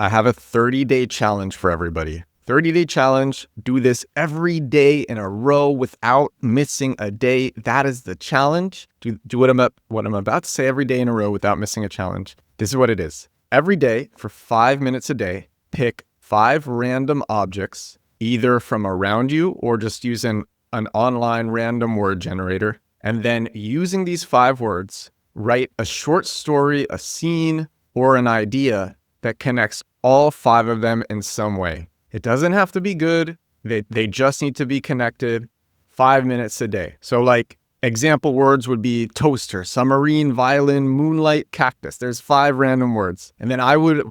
I have a 30-day challenge for everybody. 30-day challenge. Do this every day in a row without missing a day. That is the challenge. Do what I'm about to say every day in a row without missing a challenge. This is what it is. Every day for 5 minutes a day, pick 5 random objects, either from around you or just using an online random word generator. And then using these 5 words, write a short story, a scene, or an idea that connects all 5 of them in some way. It doesn't have to be good. They just need to be connected. 5 minutes a day. So like example words would be toaster, submarine, violin, moonlight, cactus. There's 5 random words. And then I would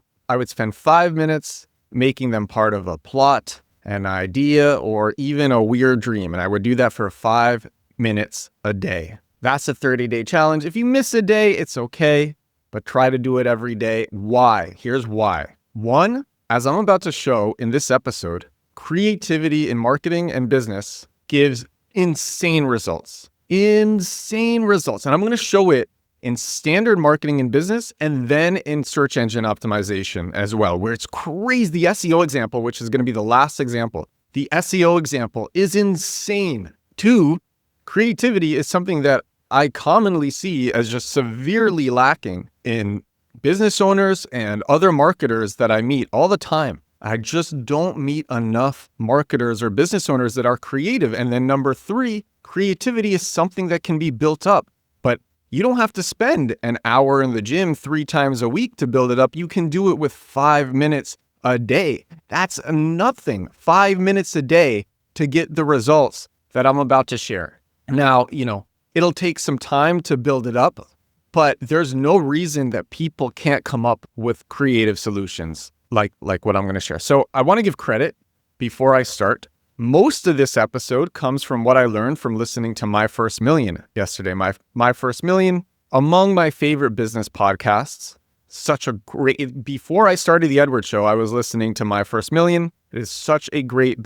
spend 5 minutes making them part of a plot, an idea, or even a weird dream. And I would do that for 5 minutes a day. That's a 30-day challenge. If you miss a day, it's okay, but try to do it every day. Why? Here's why. 1, as I'm about to show in this episode, creativity in marketing and business gives insane results. Insane results. And I'm going to show it in standard marketing and business and then in search engine optimization as well, where it's crazy. The SEO example, which is going to be the last example, the SEO example is insane. 2, creativity is something that I commonly see as just severely lacking in business owners and other marketers that I meet all the time. I just don't meet enough marketers or business owners that are creative. And then number 3, creativity is something that can be built up, but you don't have to spend an hour in the gym 3 times a week to build it up. You can do it with 5 minutes a day. That's nothing. 5 minutes a day to get the results that I'm about to share. Now, it'll take some time to build it up, but there's no reason that people can't come up with creative solutions like what I'm going to share. So I want to give credit before I start. Most of this episode comes from what I learned from listening to My First Million yesterday. My First Million, among my favorite business podcasts. Before I started the Edward Show, I was listening to My First Million. It is such a great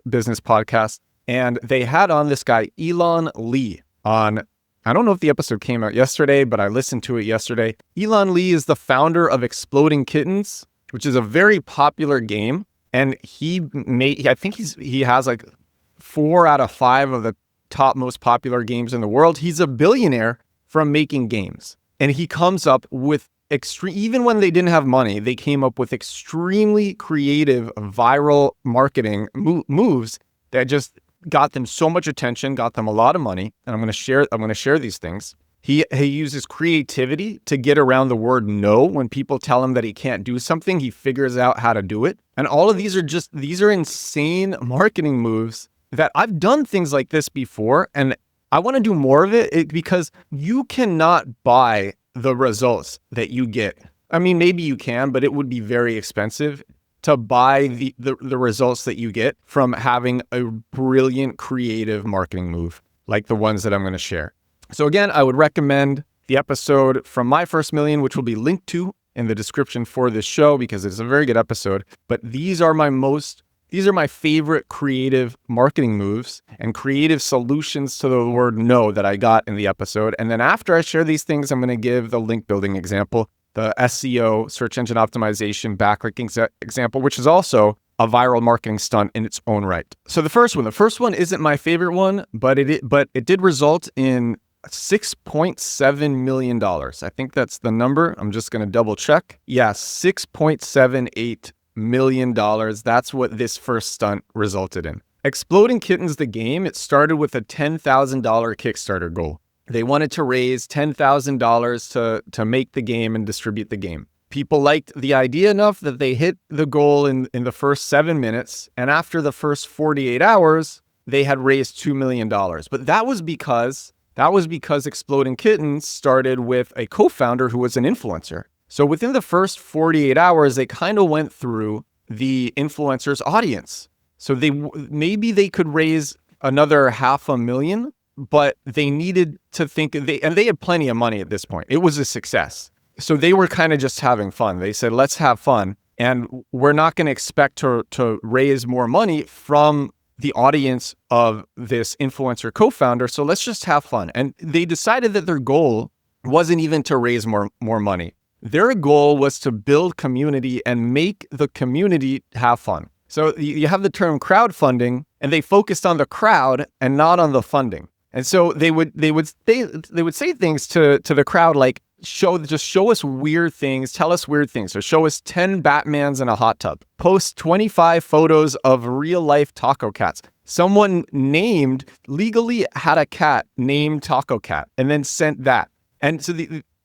business podcast. And they had on this guy, Elon Lee, on, I don't know if the episode came out yesterday, but I listened to it yesterday. Elon Lee is the founder of Exploding Kittens, which is a very popular game. And he has like 4 out of 5 of the top most popular games in the world. He's a billionaire from making games. And he comes up with even when they didn't have money, they came up with extremely creative viral marketing moves that just got them so much attention, got them a lot of money. And I'm going to share these things. He uses creativity to get around the word no. When people tell him that he can't do something, he figures out how to do it. And all of these are insane marketing moves that I've done things like this before. And I want to do more of it because you cannot buy the results that you get. I mean, maybe you can, but it would be very expensive to buy the results that you get from having a brilliant creative marketing move like the ones that I'm going to share. So again, I would recommend the episode from My First Million, which will be linked to in the description for this show because it's a very good episode. But these are my favorite creative marketing moves and creative solutions to the word no that I got in the episode. And then after I share these things, I'm going to give the link building example, the SEO, search engine optimization, backlinks example, which is also a viral marketing stunt in its own right. So the first one isn't my favorite one, but it did result in $6.7 million. I think that's the number. I'm just going to double check. Yeah, $6.78 million. That's what this first stunt resulted in. Exploding Kittens, the game, it started with a $10,000 Kickstarter goal. They wanted to raise $10,000 to make the game and distribute the game. People liked the idea enough that they hit the goal in the first 7 minutes. And after the first 48 hours, they had raised $2 million. But that was because Exploding Kittens started with a co-founder who was an influencer. So within the first 48 hours, they kind of went through the influencer's audience. So maybe they could raise another $500,000, but they needed to think, they had plenty of money at this point. It was a success. So they were kind of just having fun. They said, let's have fun. And we're not going to expect to raise more money from the audience of this influencer co-founder. So let's just have fun. And they decided that their goal wasn't even to raise more money. Their goal was to build community and make the community have fun. So you have the term crowdfunding, and they focused on the crowd and not on the funding. And so they would say things to the crowd like, show us weird things, tell us weird things. So show us 10 Batmans in a hot tub. Post 25 photos of real life taco cats. Someone legally had a cat named Taco Cat and then sent that. And so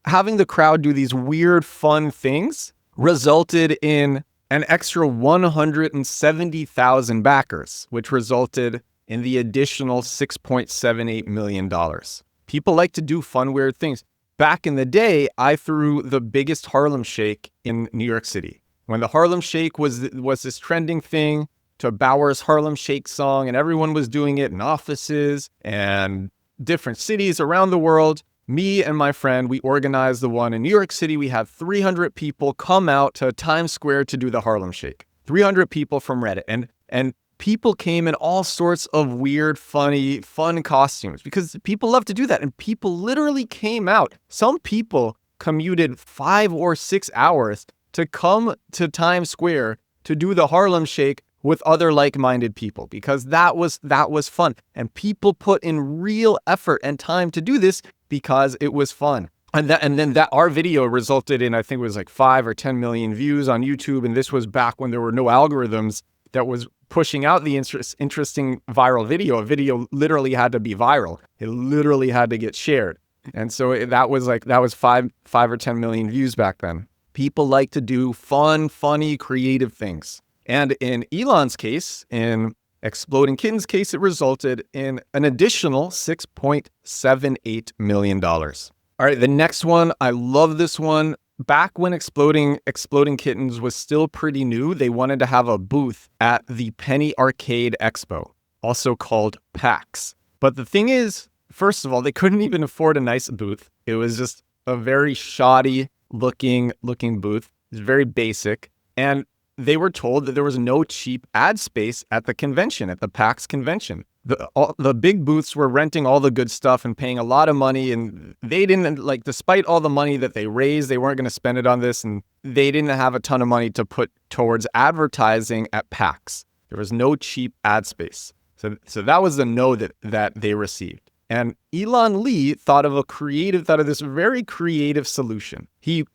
having the crowd do these weird, fun things resulted in an extra 170,000 backers, which resulted in the additional $6.78 million. People like to do fun, weird things. Back in the day, I threw the biggest Harlem Shake in New York City. When the Harlem Shake was this trending thing, to Bauer's Harlem Shake song, and everyone was doing it in offices and different cities around the world. Me and my friend, we organized the one in New York City. We had 300 people come out to Times Square to do the Harlem Shake. 300 people from Reddit. And people came in all sorts of weird, fun costumes because people love to do that. And people literally came out. Some people commuted 5 or 6 hours to come to Times Square to do the Harlem Shake with other like-minded people because that was fun. And people put in real effort and time to do this because it was fun. And then our video resulted in, I think it was like 5 or 10 million views on YouTube. And this was back when there were no algorithms that was pushing out the interesting viral video. A video literally had to be viral. It literally had to get shared. And so that was 5 or 10 million views back then. People like to do fun, funny, creative things. And in Elon's case, in Exploding Kittens' case, it resulted in an additional $6.78 million. All right, the next one, I love this one. Back when Exploding Kittens was still pretty new, they wanted to have a booth at the Penny Arcade Expo, also called PAX. But the thing is, first of all, they couldn't even afford a nice booth. It was just a very shoddy looking booth. It was very basic. And they were told that there was no cheap ad space at the convention, at the PAX convention. The big booths were renting all the good stuff and paying a lot of money, and they didn't, despite all the money that they raised, they weren't going to spend it on this, and they didn't have a ton of money to put towards advertising at PAX. There was no cheap ad space. So that was the no that they received. And Elon Lee thought of this very creative solution. He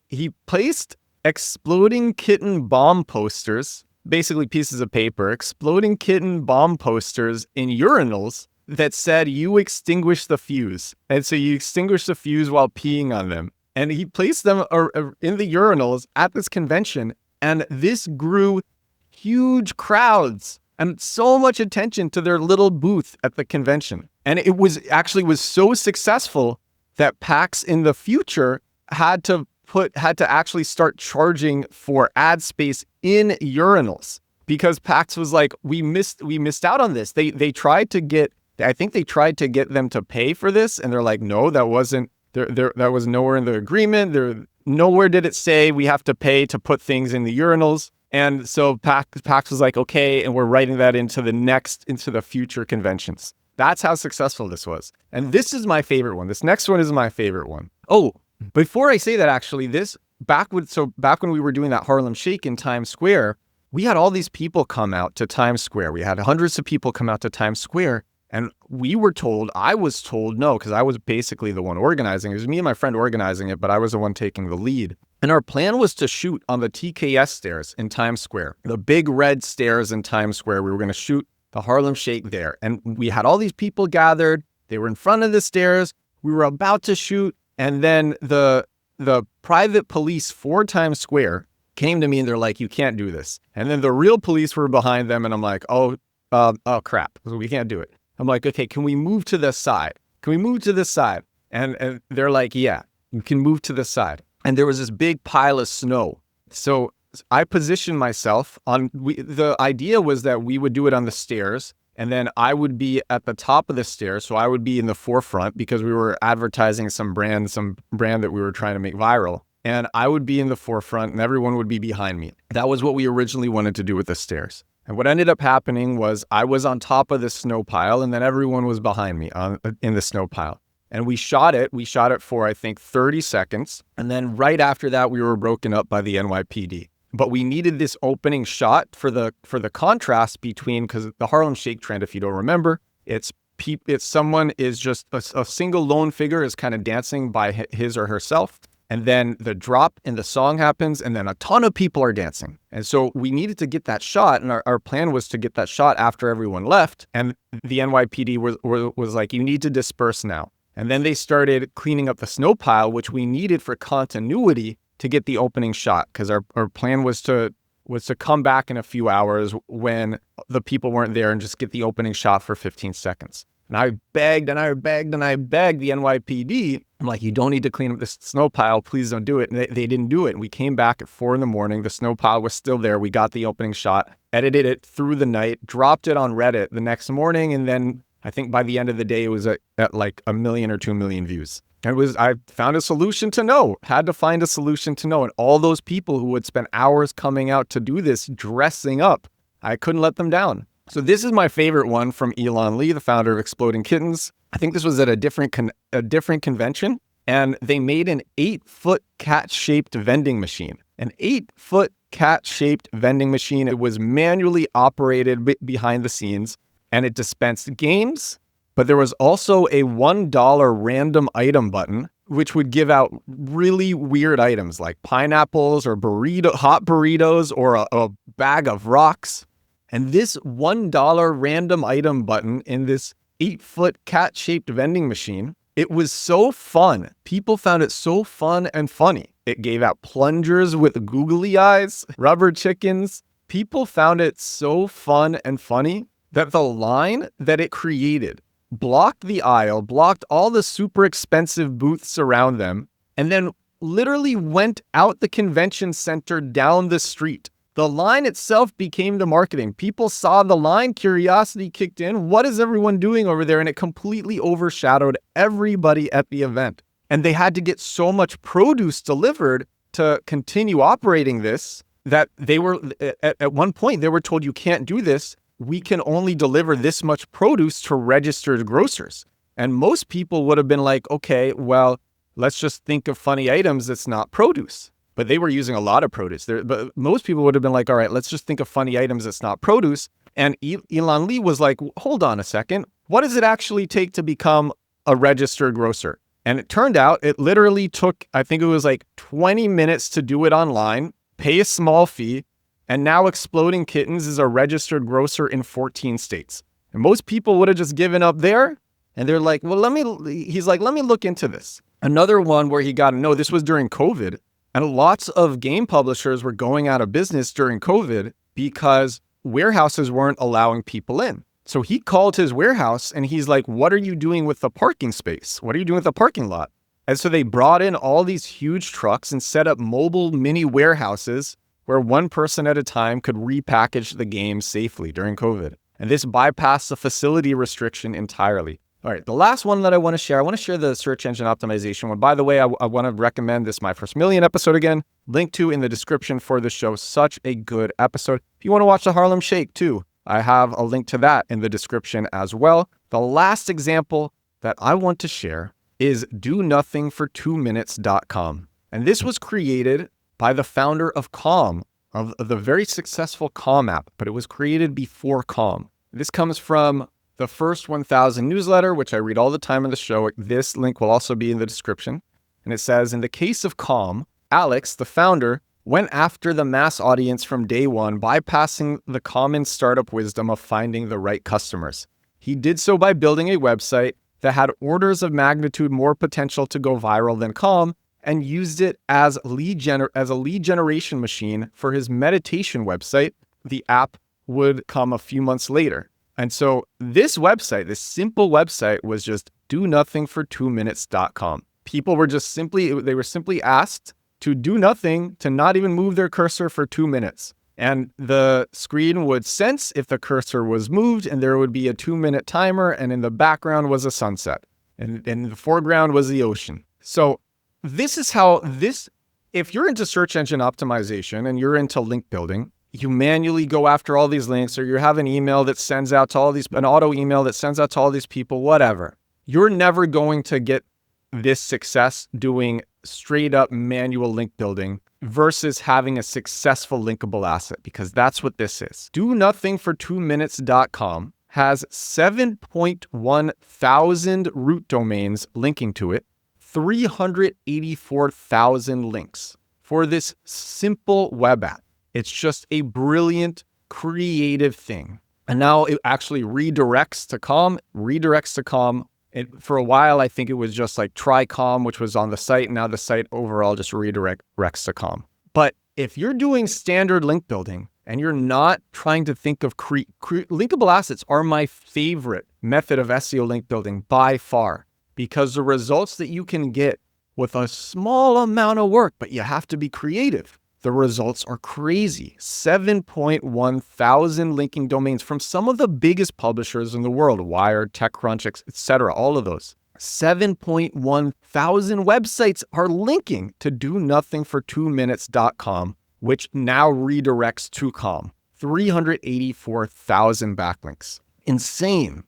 placed exploding kitten bomb posters, basically pieces of paper, exploding kitten bomb posters in urinals that said, "You extinguish the fuse." And so you extinguish the fuse while peeing on them. And he placed them in the urinals at this convention. And this grew huge crowds and so much attention to their little booth at the convention. And it was so successful that PAX in the future had to actually start charging for ad space in urinals because PAX was like, we missed out on this. I think they tried to get them to pay for this, and they're like, no, that wasn't there. That was nowhere in the agreement. Nowhere did it say we have to pay to put things in the urinals. And so PAX was like, okay, and we're writing that into the future conventions. That's how successful this was. And this is my favorite one. This next one is my favorite one. Oh, before I say that, actually, back when we were doing that Harlem Shake in Times Square, we had all these people come out to Times Square. We had hundreds of people come out to Times Square, and I was told no, because I was basically the one organizing. It was me and my friend organizing it, but I was the one taking the lead. And our plan was to shoot on the TKS stairs in Times Square, the big red stairs in Times Square. We were going to shoot the Harlem Shake there. And we had all these people gathered. They were in front of the stairs. We were about to shoot. And then the private police for Times Square came to me and they're like, "You can't do this." And then the real police were behind them, and I'm like, oh crap, we can't do it. I'm like, okay, can we move to the side? And they're like, yeah, you can move to the side. And there was this big pile of snow. So I positioned myself the idea was that we would do it on the stairs. And then I would be at the top of the stairs. So I would be in the forefront because we were advertising some brand that we were trying to make viral. And I would be in the forefront and everyone would be behind me. That was what we originally wanted to do with the stairs. And what ended up happening was I was on top of the snow pile and then everyone was behind me in the snow pile. And we shot it. We shot it for, I think, 30 seconds. And then right after that, we were broken up by the NYPD. But we needed this opening shot for the contrast between, because the Harlem Shake trend, if you don't remember, it's someone is just a single lone figure is kind of dancing by his or herself. And then the drop in the song happens, and then a ton of people are dancing. And so we needed to get that shot, and our plan was to get that shot after everyone left. And the NYPD was like, you need to disperse now. And then they started cleaning up the snow pile, which we needed for continuity to get the opening shot, because our plan was to come back in a few hours when the people weren't there and just get the opening shot for 15 seconds. And I begged and I begged and I begged the NYPD. I'm like, you don't need to clean up this snow pile. Please don't do it. And they didn't do it. And we came back at 4 a.m. The snow pile was still there. We got the opening shot, edited it through the night, dropped it on Reddit the next morning. And then I think by the end of the day, it was at like 1 million or 2 million views. And I found a solution to know, had to find a solution to know. And all those people who would spend hours coming out to do this, dressing up, I couldn't let them down. So this is my favorite one from Elon Lee, the founder of Exploding Kittens. I think this was at a different convention, and they made an 8-foot cat-shaped vending machine. An 8-foot cat-shaped vending machine. It was manually operated behind the scenes, and it dispensed games, but there was also a $1 random item button, which would give out really weird items like pineapples or hot burritos or a bag of rocks. And this $1 random item button in this 8-foot cat-shaped vending machine, it was so fun. People found it so fun and funny. It gave out plungers with googly eyes, rubber chickens. People found it so fun and funny that the line that it created blocked the aisle, blocked all the super expensive booths around them, and then literally went out the convention center down the street. The line itself became the marketing. People saw the line, curiosity kicked in. What is everyone doing over there? And it completely overshadowed everybody at the event. And they had to get so much produce delivered to continue operating this that they were, at one point, they were told, you can't do this. We can only deliver this much produce to registered grocers. And most people would have been like, okay, well, let's just think of funny items that's not produce. But they were using a lot of produce. But most people would have been like, all right, let's just think of funny items that's not produce. And Elon Lee was like, hold on a second. What does it actually take to become a registered grocer? And it turned out it literally took, I think it was like 20 minutes to do it online, pay a small fee. And now Exploding Kittens is a registered grocer in 14 states. And most people would have just given up there. And they're like, well, let me look into this. Another one where he got to know, this was during COVID. And lots of game publishers were going out of business during COVID because warehouses weren't allowing people in. So he called his warehouse and he's like, what are you doing with the parking space? What are you doing with the parking lot? And so they brought in all these huge trucks and set up mobile mini warehouses where one person at a time could repackage the game safely during COVID. And this bypassed the facility restriction entirely. All right, the last one that I want to share the search engine optimization one. By the way, I want to recommend this My First Million episode again. Link to in the description for the show. Such a good episode. If you want to watch the Harlem Shake too, I have a link to that in the description as well. The last example that I want to share is donothingfor2minutes.com. And this was created by the founder of Calm, of the very successful Calm app, but it was created before Calm. This comes from the First 1000 newsletter, which I read all the time in the show. This link will also be in the description. And it says, in the case of Calm, Alex, the founder, went after the mass audience from day one, bypassing the common startup wisdom of finding the right customers. He did so by building a website that had orders of magnitude more potential to go viral than Calm, and used it as a lead generation machine for his meditation website. The app would come a few months later. And so this website, this simple website, was just donothingfor2minutes.com. People were just simply asked to do nothing, to not even move their cursor for 2 minutes. And the screen would sense if the cursor was moved, and there would be a 2-minute timer, and in the background was a sunset. And in the foreground was the ocean. So this is how if you're into search engine optimization and you're into link building, you manually go after all these links, or you have an email that sends out to all these, an auto email that sends out to all these people, whatever. You're never going to get this success doing straight up manual link building versus having a successful linkable asset, because that's what this is. Do nothing for 2minutes.com has 7.1 thousand root domains linking to it, 384,000 links for this simple web app. It's just a brilliant, creative thing. And now it actually redirects to com. For a while, I think it was just like try com, which was on the site. Now the site overall just redirects to com. But if you're doing standard link building and you're not trying to think of linkable assets are my favorite method of SEO link building by far, because the results that you can get with a small amount of work, but you have to be creative. The results are crazy. 7.1 thousand linking domains from some of the biggest publishers in the world, Wired, TechCrunch, etc., all of those. 7.1 thousand websites are linking to do nothing for 2minutes.com, which now redirects to com. 384,000 backlinks. Insane.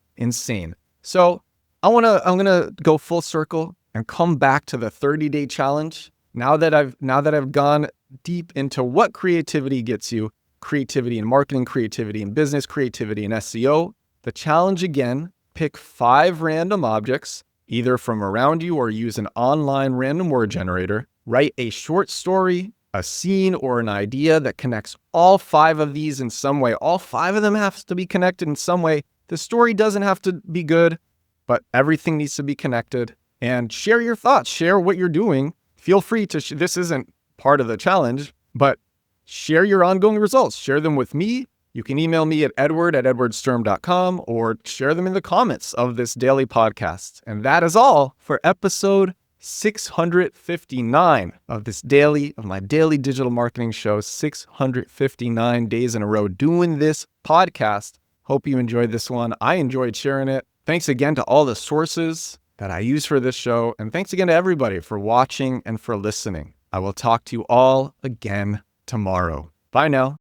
So I'm gonna go full circle and come back to the 30-day challenge. Now that I've gone deep into what creativity gets you, creativity in marketing, creativity in business, creativity in SEO, the challenge again, pick 5 random objects, either from around you or use an online random word generator, write a short story, a scene, or an idea that connects all 5 of these in some way. All 5 of them have to be connected in some way. The story doesn't have to be good, but everything needs to be connected. And share your thoughts, share what you're doing. Feel free to, this isn't part of the challenge, but share your ongoing results. Share them with me. You can email me at edward@edwardsturm.com or share them in the comments of this daily podcast. And that is all for episode 659 of my daily digital marketing show, 659 days in a row doing this podcast. Hope you enjoyed this one. I enjoyed sharing it. Thanks again to all the sources that I use for this show. And thanks again to everybody for watching and for listening. I will talk to you all again tomorrow. Bye now.